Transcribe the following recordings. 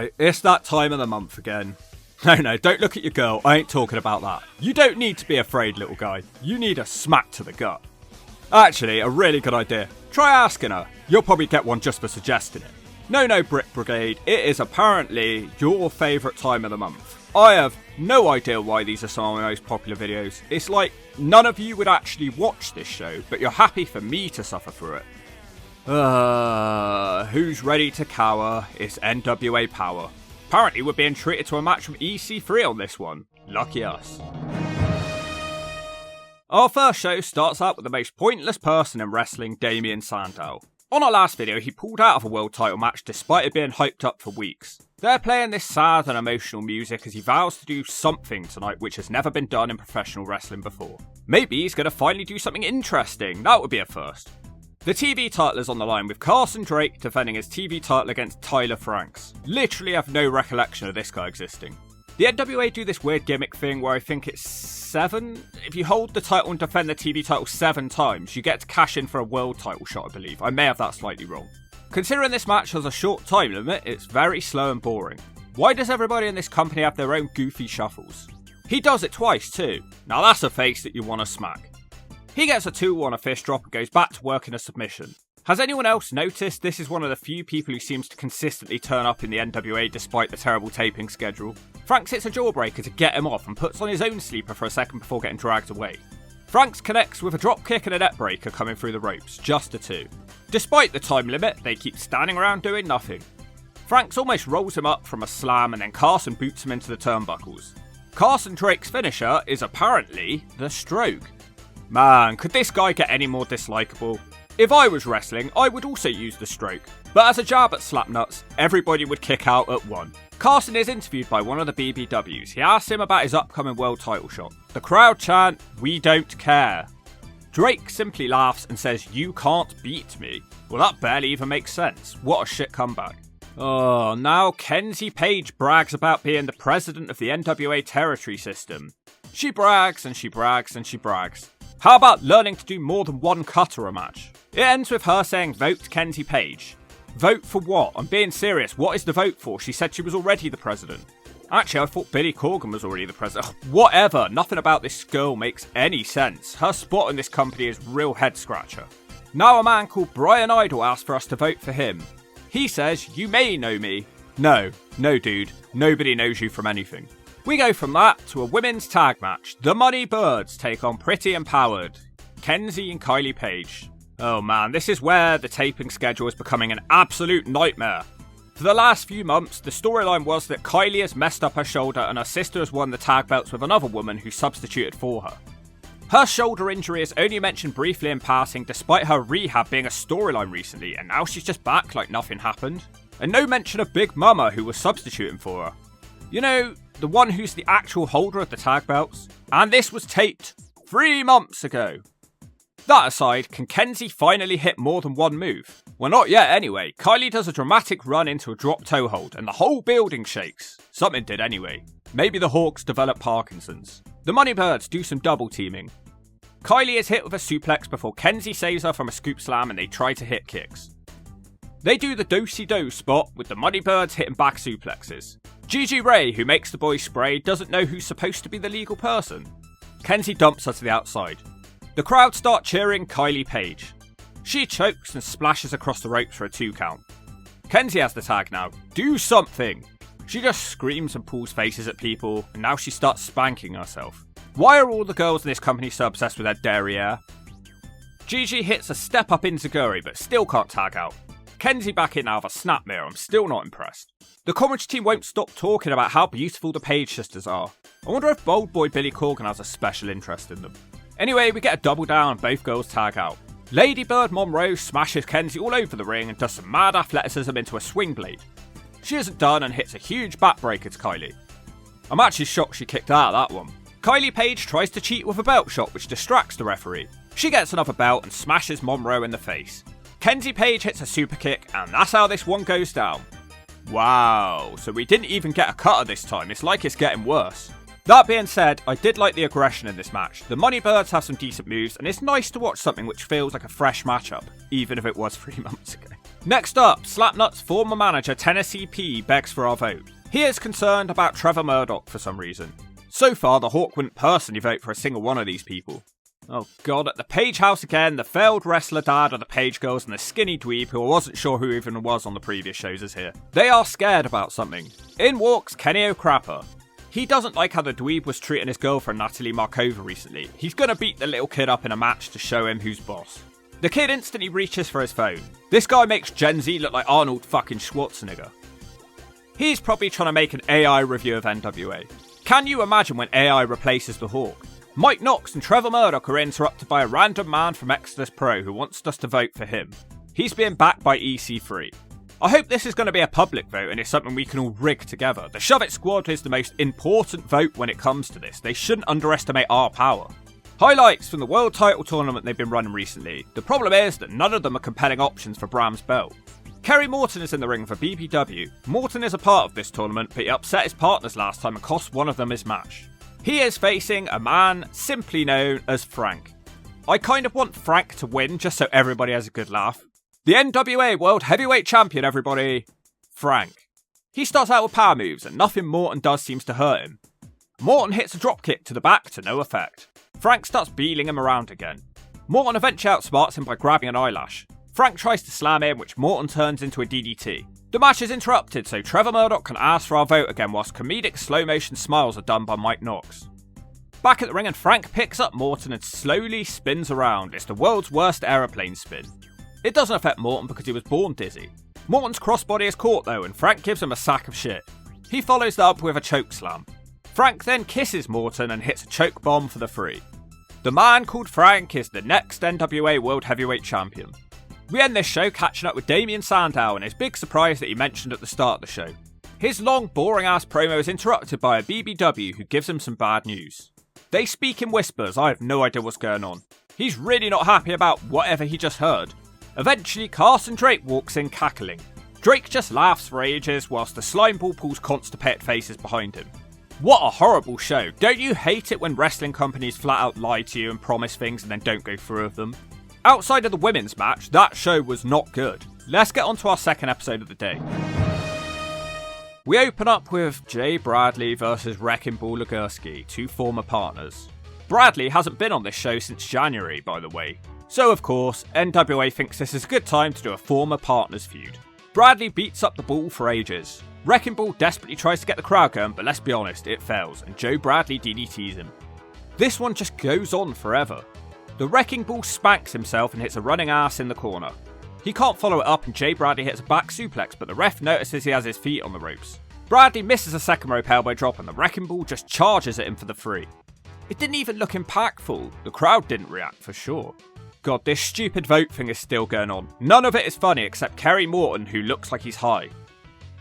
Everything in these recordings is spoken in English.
right, it's that time of the month again. No, don't look at your girl, I ain't talking about that. You don't need to be afraid, little guy. You need a smack to the gut. Actually, a really good idea. Try asking her. You'll probably get one just for suggesting it. No, Brick Brigade, it is apparently your favourite time of the month. I have no idea why these are some of my most popular videos. It's like none of you would actually watch this show, but you're happy for me to suffer through it. Who's ready to cower? It's NWA Powerr. Apparently we're being treated to a match from EC3 on this one. Lucky us. Our first show starts out with the most pointless person in wrestling, Damian Sandow. On our last video, he pulled out of a world title match despite it being hyped up for weeks. They're playing this sad and emotional music as he vows to do something tonight which has never been done in professional wrestling before. Maybe he's going to finally do something interesting, that would be a first. The TV title is on the line with Carson Drake defending his TV title against Tyler Franks. Literally have no recollection of this guy existing. The NWA do this weird gimmick thing where I think it's 7. If you hold the title and defend the TV title 7 times, you get to cash in for a world title shot, I believe. I may have that slightly wrong. Considering this match has a short time limit, it's very slow and boring. Why does everybody in this company have their own goofy shuffles? He does it twice too. Now that's a face that you want to smack. He gets a 2 on a fist drop and goes back to working a submission. Has anyone else noticed this is one of the few people who seems to consistently turn up in the NWA despite the terrible taping schedule? Franks hits a jawbreaker to get him off and puts on his own sleeper for a second before getting dragged away. Franks connects with a dropkick and a net breaker coming through the ropes, just a 2. Despite the time limit, they keep standing around doing nothing. Franks almost rolls him up from a slam and then Carson boots him into the turnbuckles. Carson Drake's finisher is apparently the stroke. Man, could this guy get any more dislikable? If I was wrestling, I would also use the stroke. But as a jab at Slapnuts, everybody would kick out at 1. Carson is interviewed by one of the BBWs. He asks him about his upcoming world title shot. The crowd chant, "We don't care." Drake simply laughs and says, "You can't beat me." Well, that barely even makes sense. What a shit comeback. Oh, now Kenzie Paige brags about being the president of the NWA territory system. She brags and she brags and she brags. How about learning to do more than one cutter a match? It ends with her saying, "Vote Kenzie Paige." Vote for what? I'm being serious. What is the vote for? She said she was already the president. Actually, I thought Billy Corgan was already the president. Whatever. Nothing about this girl makes any sense. Her spot in this company is real head scratcher. Now a man called Brian Idol asked for us to vote for him. He says, "You may know me." No, dude. Nobody knows you from anything. We go from that to a women's tag match. The Money Birds take on Pretty Empowered, Kenzie and Kylie Paige. Oh man, this is where the taping schedule is becoming an absolute nightmare. For the last few months, the storyline was that Kylie has messed up her shoulder and her sister has won the tag belts with another woman who substituted for her. Her shoulder injury is only mentioned briefly in passing despite her rehab being a storyline recently, and now she's just back like nothing happened. And no mention of Big Mama who was substituting for her. You know, the one who's the actual holder of the tag belts. And this was taped 3 months ago. That aside, can Kenzie finally hit more than one move? Well, not yet anyway. Kylie does a dramatic run into a drop toe hold and the whole building shakes. Something did anyway. Maybe the Hawks develop Parkinson's. The Money Birds do some double teaming. Kylie is hit with a suplex before Kenzie saves her from a scoop slam and they try to hit kicks. They do the do-si-do spot with the Money Birds hitting back suplexes. Gigi Ray, who makes the boys spray, doesn't know who's supposed to be the legal person. Kenzie dumps her to the outside. The crowd start cheering Kylie Paige. She chokes and splashes across the ropes for a 2 count. Kenzie has the tag now. Do something! She just screams and pulls faces at people, and now she starts spanking herself. Why are all the girls in this company so obsessed with their derriere? Gigi hits a step up enziguri but still can't tag out. Kenzie back in now with a snap mirror. I'm still not impressed. The commentary team won't stop talking about how beautiful the Paige sisters are. I wonder if Bold Boy Billy Corgan has a special interest in them. Anyway, we get a double down and both girls tag out. Ladybird Monroe smashes Kenzie all over the ring and does some mad athleticism into a swing blade. She isn't done and hits a huge backbreaker to Kylie. I'm actually shocked she kicked out of that one. Kylie Paige tries to cheat with a belt shot which distracts the referee. She gets another belt and smashes Monroe in the face. Kenzie Paige hits a super kick and that's how this one goes down. Wow, so we didn't even get a cutter this time. It's like it's getting worse. That being said, I did like the aggression in this match. The Money Birds have some decent moves, and it's nice to watch something which feels like a fresh matchup, even if it was 3 months ago. Next up, Slapnut's former manager Tennessee P begs for our vote. He is concerned about Trevor Murdoch for some reason. So far, the Hawk wouldn't personally vote for a single one of these people. Oh god, at the Paige house again, the failed wrestler dad of the Paige girls and the skinny dweeb who I wasn't sure who even was on the previous shows is here. They are scared about something. In walks Kenny O'Crapper. He doesn't like how the dweeb was treating his girlfriend Natalie Markova recently. He's gonna beat the little kid up in a match to show him who's boss. The kid instantly reaches for his phone. This guy makes Gen Z look like Arnold fucking Schwarzenegger. He's probably trying to make an AI review of NWA. Can you imagine when AI replaces the Hawk? Mike Knox and Trevor Murdoch are interrupted by a random man from Exodus Pro who wants us to vote for him. He's being backed by EC3. I hope this is going to be a public vote and it's something we can all rig together. The Shove It Squad is the most important vote when it comes to this. They shouldn't underestimate our power. Highlights from the World Title Tournament they've been running recently. The problem is that none of them are compelling options for Bram's belt. Kerry Morton is in the ring for BBW. Morton is a part of this tournament, but he upset his partners last time and cost one of them his match. He is facing a man simply known as Frank. I kind of want Frank to win just so everybody has a good laugh. The NWA World Heavyweight Champion, everybody, Frank. He starts out with power moves and nothing Morton does seems to hurt him. Morton hits a dropkick to the back to no effect. Frank starts beeling him around again. Morton eventually outsmarts him by grabbing an eyelash. Frank tries to slam him, which Morton turns into a DDT. The match is interrupted, so Trevor Murdoch can ask for our vote again whilst comedic slow-motion smiles are done by Mike Knox. Back at the ring and Frank picks up Morton and slowly spins around. It's the world's worst aeroplane spin. It doesn't affect Morton because he was born dizzy. Morton's crossbody is caught though, and Frank gives him a sack of shit. He follows that up with a choke slam. Frank then kisses Morton and hits a choke bomb for the 3. The man called Frank is the next NWA World Heavyweight Champion. We end this show catching up with Damian Sandow and his big surprise that he mentioned at the start of the show. His long, boring ass promo is interrupted by a BBW who gives him some bad news. They speak in whispers, I have no idea what's going on. He's really not happy about whatever he just heard. Eventually, Carson Drake walks in cackling. Drake just laughs for ages whilst the slime ball pulls constipated faces behind him. What a horrible show. Don't you hate it when wrestling companies flat out lie to you and promise things and then don't go through with them? Outside of the women's match, that show was not good. Let's get on to our second episode of the day. We open up with Jay Bradley versus Wrecking Ball Legursky, 2 former partners. Bradley hasn't been on this show since January, by the way. So of course, NWA thinks this is a good time to do a former partners feud. Bradley beats up the Ball for ages. Wrecking Ball desperately tries to get the crowd going, but let's be honest, it fails, and Joe Bradley DDTs him. This one just goes on forever. The Wrecking Ball spanks himself and hits a running ass in the corner. He can't follow it up and Jay Bradley hits a back suplex, but the ref notices he has his feet on the ropes. Bradley misses a second rope elbow drop and the Wrecking Ball just charges at him for the 3. It didn't even look impactful. The crowd didn't react for sure. God, this stupid vote thing is still going on. None of it is funny except Kerry Morton, who looks like he's high.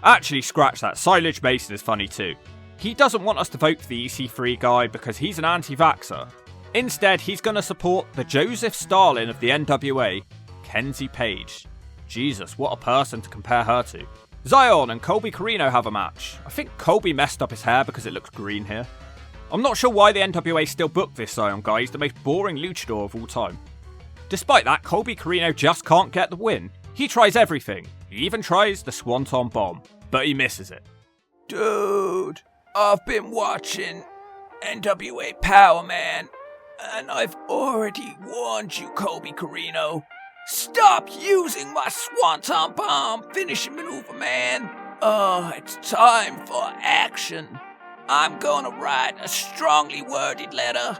Actually, scratch that. Silage Mason is funny too. He doesn't want us to vote for the EC3 guy because he's an anti-vaxxer. Instead, he's going to support the Joseph Stalin of the NWA, Kenzie Paige. Jesus, what a person to compare her to. Zion and Colby Carino have a match. I think Colby messed up his hair because it looks green here. I'm not sure why the NWA still booked this Zion guy. He's the most boring luchador of all time. Despite that, Colby Carino just can't get the win. He tries everything. He even tries the Swanton Bomb, but he misses it. Dude, I've been watching NWA Powerr, man. And I've already warned you, Colby Carino. Stop using my Swanton Bomb finishing maneuver, man. Oh, it's time for action. I'm gonna write a strongly worded letter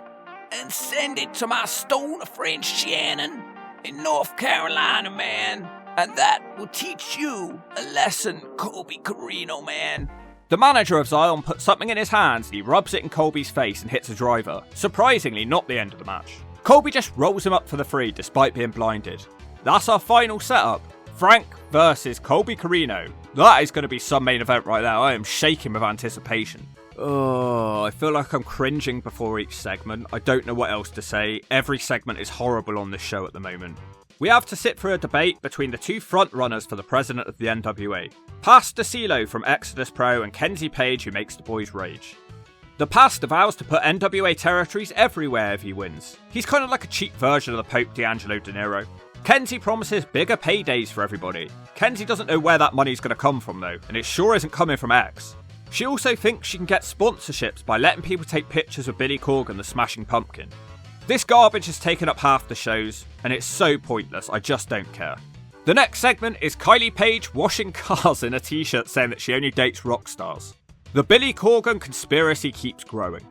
and send it to my stoner friend Shannon in North Carolina, man. And that will teach you a lesson, Colby Carino, man. The manager of Zion puts something in his hands and he rubs it in Colby's face and hits a driver. Surprisingly, not the end of the match. Colby just rolls him up for the 3 despite being blinded. That's our final setup. Frank versus Colby Carino. That is going to be some main event right there. I am shaking with anticipation. Oh, I feel like I'm cringing before each segment. I don't know what else to say. Every segment is horrible on this show at the moment. We have to sit through a debate between the 2 frontrunners for the president of the NWA. Pastor CeeLo from Exodus Pro and Kenzie Paige, who makes the boys rage. The pastor vows to put NWA territories everywhere if he wins. He's kind of like a cheap version of the Pope D'Angelo De Niro. Kenzie promises bigger paydays for everybody. Kenzie doesn't know where that money's going to come from though, and it sure isn't coming from X. She also thinks she can get sponsorships by letting people take pictures of Billy Corgan the Smashing Pumpkin. This garbage has taken up half the shows, and it's so pointless, I just don't care. The next segment is Kylie Paige washing cars in a t-shirt saying that she only dates rock stars. The Billy Corgan conspiracy keeps growing.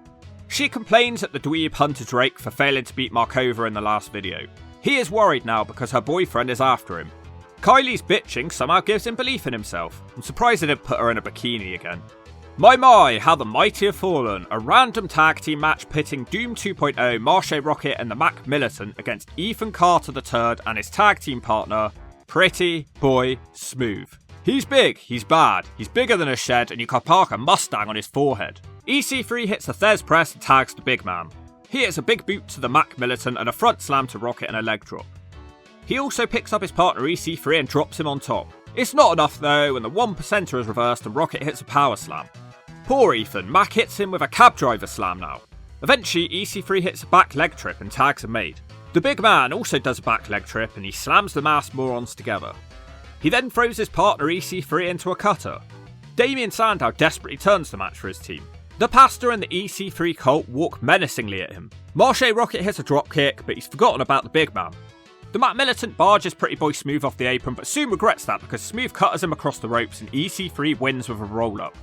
She complains at the dweeb Hunter Drake for failing to beat Markova in the last video. He is worried now because her boyfriend is after him. Kylie's bitching somehow gives him belief in himself. I'm surprised they didn't put her in a bikini again. My, how the mighty have fallen. A random tag team match pitting Doom 2.0, Marshe Rocket and the Mac Militant against Ethan Carter III and his tag team partner, Pretty Boy Smooth. He's big, he's bad, he's bigger than a shed and you can park a Mustang on his forehead. EC3 hits the Thez press and tags the big man. He hits a big boot to the Mac Militant and a front slam to Rocket and a leg drop. He also picks up his partner EC3 and drops him on top. It's not enough though, and the 1%er is reversed and Rocket hits a power slam. Poor Ethan, Mac hits him with a cab driver slam now. Eventually EC3 hits a back leg trip and tags him made. The big man also does a back leg trip and he slams the masked morons together. He then throws his partner EC3 into a cutter. Damian Sandow desperately turns the match for his team. The pastor and the EC3 cult walk menacingly at him. Marshe Rocket hits a dropkick, but he's forgotten about the big man. The Mac Militant barges Pretty Boy Smooth off the apron, but soon regrets that because Smooth cutters him across the ropes and EC3 wins with a roll-up.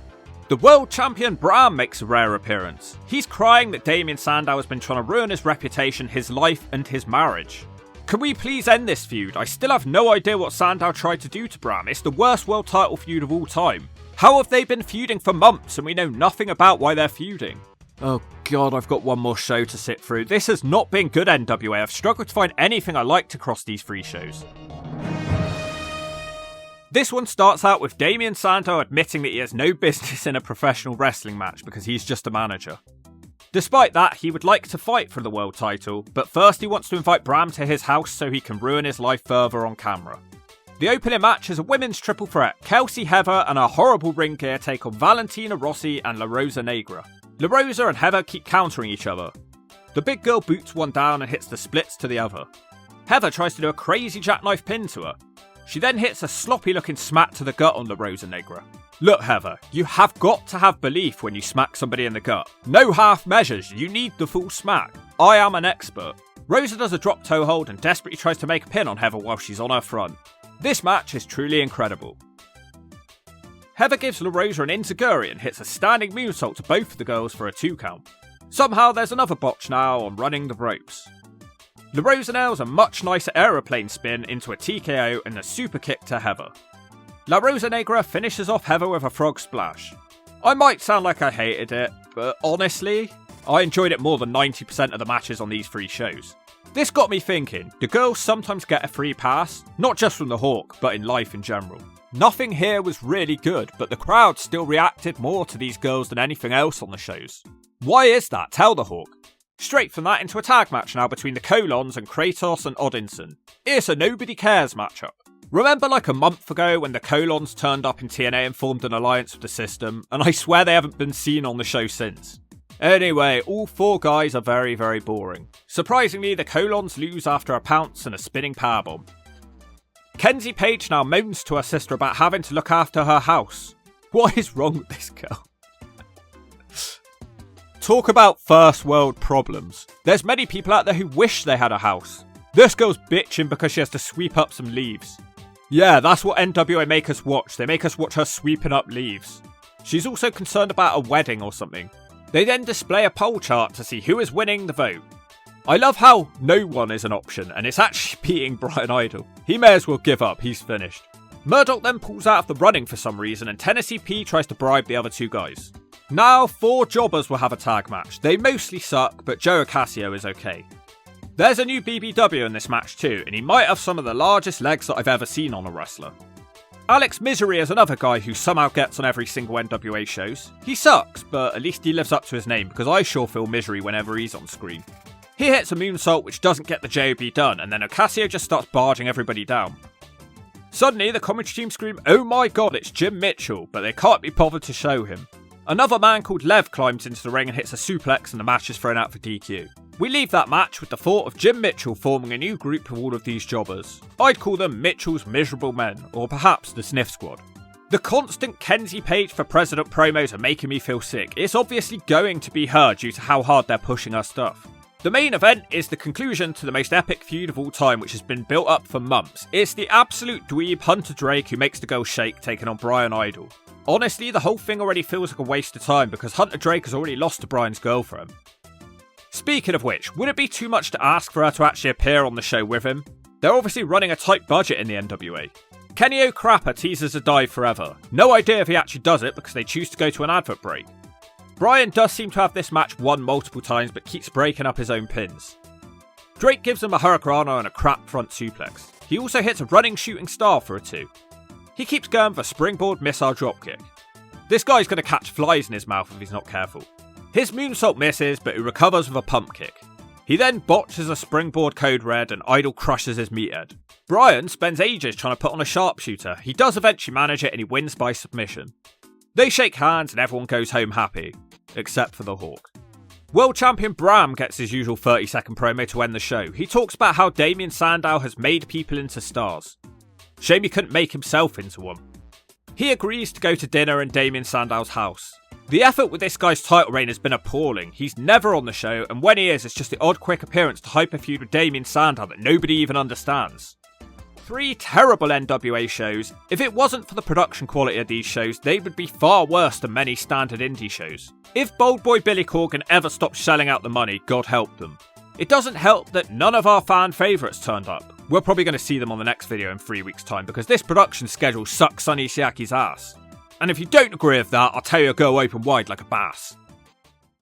The world champion Bram makes a rare appearance. He's crying that Damian Sandow has been trying to ruin his reputation, his life, and his marriage. Can we please end this feud? I still have no idea what Sandow tried to do to Bram. It's the worst world title feud of all time. How have they been feuding for months and we know nothing about why they're feuding? Oh god, I've got one more show to sit through. This has not been good, NWA. I've struggled to find anything I liked across these 3 shows. This one starts out with Damian Sandow admitting that he has no business in a professional wrestling match because he's just a manager. Despite that, he would like to fight for the world title, but first he wants to invite Bram to his house so he can ruin his life further on camera. The opening match is a women's triple threat. Kelsey Heather and her horrible ring gear take on Valentina Rossi and La Rosa Negra. La Rosa and Heather keep countering each other. The big girl boots one down and hits the splits to the other. Heather tries to do a crazy jackknife pin to her. She then hits a sloppy looking smack to the gut on La Rosa Negra. Look Heather, you have got to have belief when you smack somebody in the gut. No half measures, you need the full smack. I am an expert. Rosa does a drop toe hold and desperately tries to make a pin on Heather while she's on her front. This match is truly incredible. Heather gives La Rosa an enziguri and hits a standing moonsault to both of the girls for a 2 count. Somehow there's another botch now on running the ropes. La Rosa nails a much nicer aeroplane spin into a TKO and a super kick to Heather. La Rosa Negra finishes off Heather with a frog splash. I might sound like I hated it, but honestly, I enjoyed it more than 90% of the matches on these 3 shows. This got me thinking, do girls sometimes get a free pass? Not just from the Hawk, but in life in general. Nothing here was really good, but the crowd still reacted more to these girls than anything else on the shows. Why is that? Tell the Hawk. Straight from that into a tag match now between the Colons and Kratos and Odinson. It's a nobody cares matchup. Remember like a month ago when the Colons turned up in TNA and formed an alliance with the system, and I swear they haven't been seen on the show since. Anyway, all 4 guys are very, very boring. Surprisingly, the Colons lose after a pounce and a spinning powerbomb. Kenzie Paige now moans to her sister about having to look after her house. What is wrong with this girl? Talk about first world problems. There's many people out there who wish they had a house. This girl's bitching because she has to sweep up some leaves. Yeah, that's what NWA make us watch. They make us watch her sweeping up leaves. She's also concerned about a wedding or something. They then display a poll chart to see who is winning the vote. I love how no one is an option and it's actually beating Brian Idol. He may as well give up, he's finished. Murdoch then pulls out of the running for some reason and Tennessee P tries to bribe the other 2 guys. Now 4 jobbers will have a tag match. They mostly suck, but Joe Ocasio is okay. There's a new BBW in this match too, and he might have some of the largest legs that I've ever seen on a wrestler. Alex Misery is another guy who somehow gets on every single NWA shows. He sucks, but at least he lives up to his name because I sure feel misery whenever he's on screen. He hits a moonsault which doesn't get the JOB done, and then Ocasio just starts barging everybody down. Suddenly the commentary team scream, "Oh my god, it's Jim Mitchell," but they can't be bothered to show him. Another man called Lev climbs into the ring and hits a suplex, and the match is thrown out for DQ. We leave that match with the thought of Jim Mitchell forming a new group of all of these jobbers. I'd call them Mitchell's Miserable Men, or perhaps the Sniff Squad. The constant Kenzie Paige for President promos are making me feel sick. It's obviously going to be her due to how hard they're pushing her stuff. The main event is the conclusion to the most epic feud of all time, which has been built up for months. It's the absolute dweeb Hunter Drake who makes the girl shake, taking on Brian Idol. Honestly, the whole thing already feels like a waste of time because Hunter Drake has already lost to Brian's girlfriend. Speaking of which, would it be too much to ask for her to actually appear on the show with him? They're obviously running a tight budget in the NWA. Kenny O'Crapper teases a dive forever. No idea if he actually does it because they choose to go to an advert break. Brian does seem to have this match won multiple times but keeps breaking up his own pins. Drake gives him a hurricanrana and a crap front suplex. He also hits a running shooting star for a 2. He keeps going with a springboard missile dropkick. This guy's going to catch flies in his mouth if he's not careful. His moonsault misses, but he recovers with a pump kick. He then botches a springboard code red and Idol crushes his meathead. Brian spends ages trying to put on a sharpshooter. He does eventually manage it and he wins by submission. They shake hands and everyone goes home happy, except for the Hawk. World Champion Bram gets his usual 30-second promo to end the show. He talks about how Damian Sandow has made people into stars. Shame he couldn't make himself into one. He agrees to go to dinner in Damian Sandow's house. The effort with this guy's title reign has been appalling. He's never on the show, and when he is, it's just the odd quick appearance to hype a feud with Damian Sandow that nobody even understands. 3 terrible NWA shows. If it wasn't for the production quality of these shows, they would be far worse than many standard indie shows. If Bold Boy Billy Corgan ever stopped shelling out the money, God help them. It doesn't help that none of our fan favourites turned up. We're probably going to see them on the next video in 3 weeks' time because this production schedule sucks Sonny Siaki's ass. And if you don't agree with that, I'll tell you to go open wide like a bass.